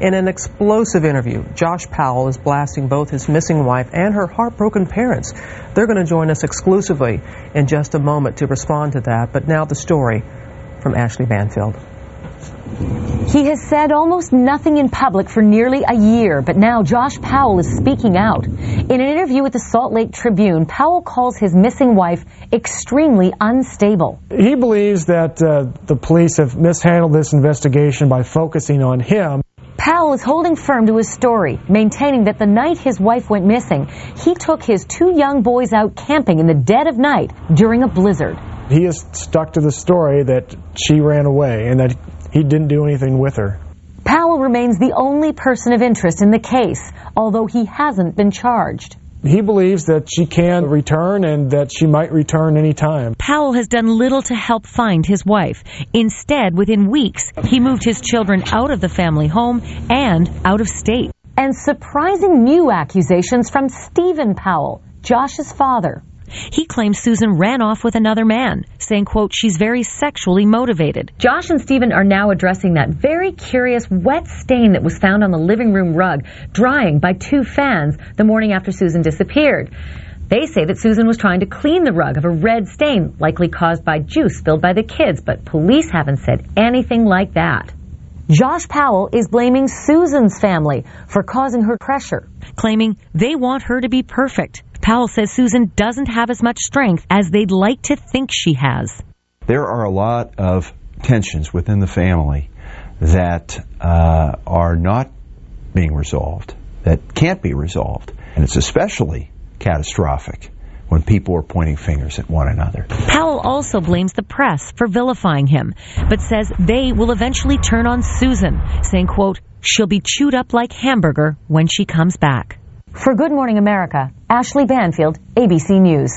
In an explosive interview, Josh Powell is blasting both his missing wife and her heartbroken parents. They're going to join us exclusively in just a moment to respond to that. But now the story from Ashley Banfield. He has said almost nothing in public for nearly a year, but now Josh Powell is speaking out. In an interview with the Salt Lake Tribune, Powell calls his missing wife extremely unstable. He believes that the police have mishandled this investigation by focusing on him. Powell is holding firm to his story, maintaining that the night his wife went missing, he took his 2 young boys out camping in the dead of night during a blizzard. He is stuck to the story that she ran away and that he didn't do anything with her. Powell remains the only person of interest in the case, although he hasn't been charged. He believes that she can return and that she might return any time. Powell has done little to help find his wife. Instead, within weeks, he moved his children out of the family home and out of state. And surprising new accusations from Stephen Powell, Josh's father. He claims Susan ran off with another man, saying, quote, she's very sexually motivated. Josh and Stephen are now addressing that very curious wet stain that was found on the living room rug, drying by 2 fans the morning after Susan disappeared. They say that Susan was trying to clean the rug of a red stain, likely caused by juice spilled by the kids, but police haven't said anything like that. Josh Powell is blaming Susan's family for causing her pressure, claiming they want her to be perfect. Powell says Susan doesn't have as much strength as they'd like to think she has. There are a lot of tensions within the family that are not being resolved, that can't be resolved. And it's especially catastrophic when people are pointing fingers at one another. Powell also blames the press for vilifying him, but says they will eventually turn on Susan, saying, quote, she'll be chewed up like hamburger when she comes back. For Good Morning America, Ashley Banfield, ABC News.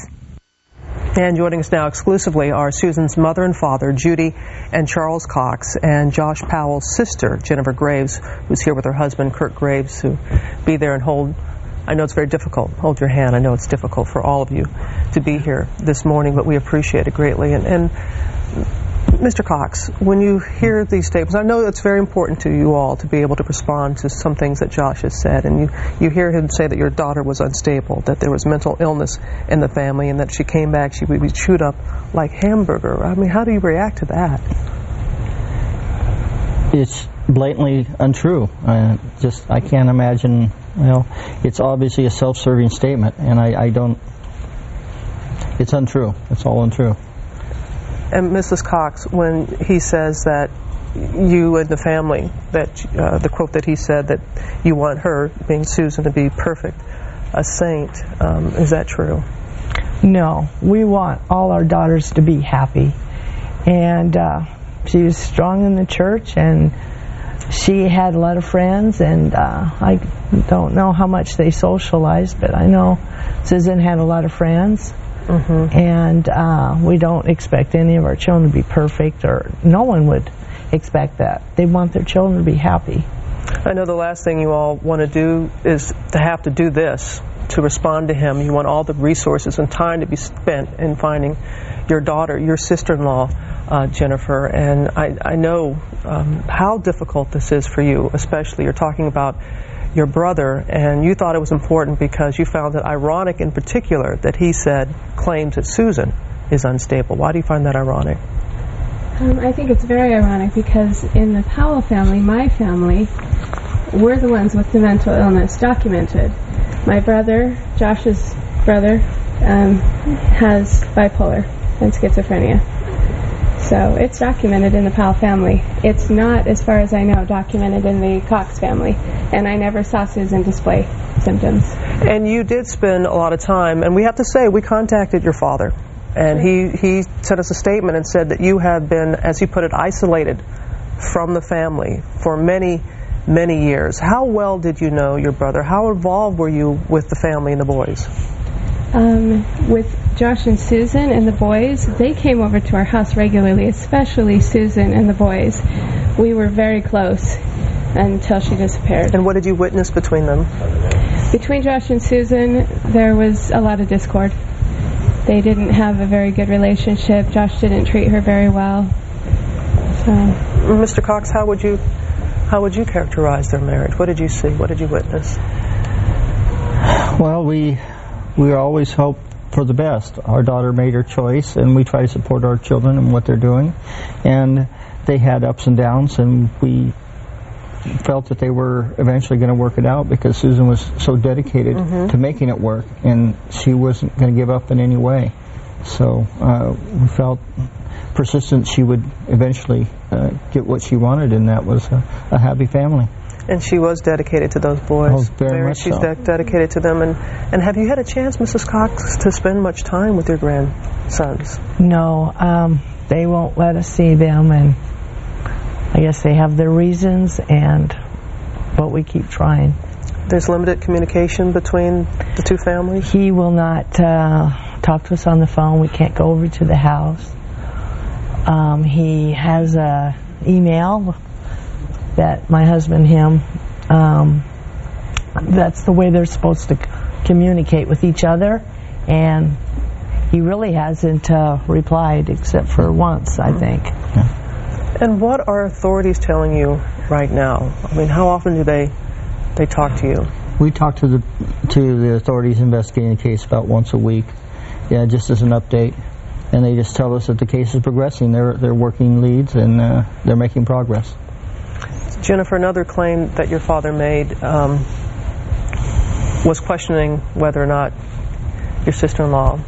And joining us now exclusively are Susan's mother and father, Judy and Charles Cox, and Josh Powell's sister, Jennifer Graves, who's here with her husband, Kurt Graves, who be there and hold. I know it's very difficult. Hold your hand. I know it's difficult for all of you to be here this morning, but we appreciate it greatly. And Mr. Cox, when you hear these statements, I know it's very important to you all to be able to respond to some things that Josh has said, and you hear him say that your daughter was unstable, that there was mental illness in the family, and that she came back, she would be chewed up like hamburger. I mean, how do you react to that? It's blatantly untrue. I can't imagine. Well, it's obviously a self-serving statement, and I don't. It's untrue. It's all untrue. And Mrs. Cox, when he says that you and the family, that the quote that he said that you want her, being Susan, to be perfect, a saint, is that true? No, we want all our daughters to be happy. And she was strong in the church, and she had a lot of friends, and I don't know how much they socialized, but I know Susan had a lot of friends. Mm-hmm. And we don't expect any of our children to be perfect, or no one would expect that. They want their children to be happy. I know the last thing you all want to do is to have to do this, to respond to him. You want all the resources and time to be spent in finding your daughter, your sister-in-law, Jennifer, and I know how difficult this is for you, especially. You're talking about your brother, and you thought it was important because you found it ironic in particular that he claims that Susan is unstable. Why do you find that ironic? I think it's very ironic because in the Powell family, my family, we're the ones with the mental illness documented. My brother, Josh's brother, has bipolar and schizophrenia. So it's documented in the Powell family. It's not, as far as I know, documented in the Cox family. And I never saw Susan display symptoms. And you did spend a lot of time, and we have to say, we contacted your father. And he sent us a statement and said that you have been, as he put it, isolated from the family for many, many years. How well did you know your brother? How involved were you with the family and the boys? With Josh and Susan and the boys, they came over to our house regularly, especially Susan and the boys. We were very close until she disappeared. And what did you witness between them? Between Josh and Susan, there was a lot of discord. They didn't have a very good relationship. Josh didn't treat her very well. So, Mr. Cox, how would you How would you characterize their marriage? What did you see? What did you witness? Well, we always hope for the best. Our daughter made her choice, and we try to support our children and what they're doing. And they had ups and downs, and we felt that they were eventually going to work it out because Susan was so dedicated to making it work, and she wasn't going to give up in any way. So we felt persistent she would eventually get what she wanted, and that was a happy family. And she was dedicated to those boys. Oh, very much She's so. Dedicated to them. And have you had a chance, Mrs. Cox, to spend much time with your grandsons? No, they won't let us see them, and I guess they have their reasons, but we keep trying. There's limited communication between the two families? He will not talk to us on the phone. We can't go over to the house. He has an email that my husband and him, that's the way they're supposed to communicate with each other, and he really hasn't replied except for once, I think. And what are authorities telling you right now? I mean, how often do they talk to you? We talk to the authorities investigating the case about once a week, just as an update, and they just tell us that the case is progressing. They're working leads, and they're making progress. Jennifer, another claim that your father made was questioning whether or not your sister-in-law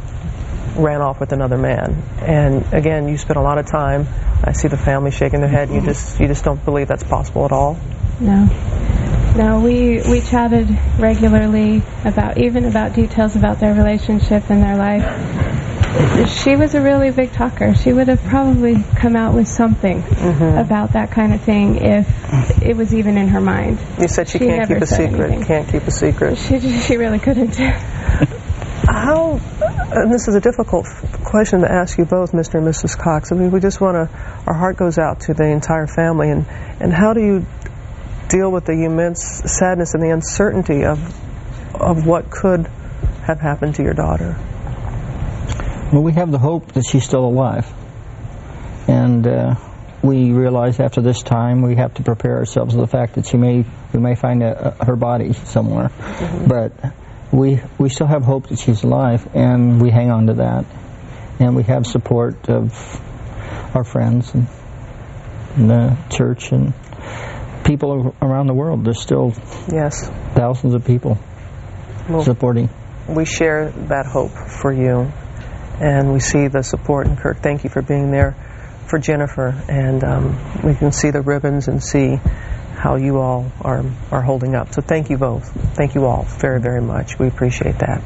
ran off with another man. And again, you spent a lot of time. I see the family shaking their head. You just don't believe that's possible at all? No, we chatted regularly about details about their relationship and their life. She was a really big talker. She would have probably come out with something about that kind of thing if it was even in her mind. You said she can't keep a secret. Anything. Can't keep a secret. She really couldn't. How, and this is a difficult question to ask you both, Mr. and Mrs. Cox. I mean, we just want to, our heart goes out to the entire family. And how do you deal with the immense sadness and the uncertainty of what could have happened to your daughter? Well, we have the hope that she's still alive, and we realize after this time we have to prepare ourselves for the fact that we may find her body somewhere, but we still have hope that she's alive, and we hang on to that, and we have support of our friends and the church and people around the world. There's still thousands of people supporting. We share that hope for you. And we see the support. And Kirk, thank you for being there for Jennifer. And we can see the ribbons and see how you all are holding up. So thank you both. Thank you all very, very much. We appreciate that.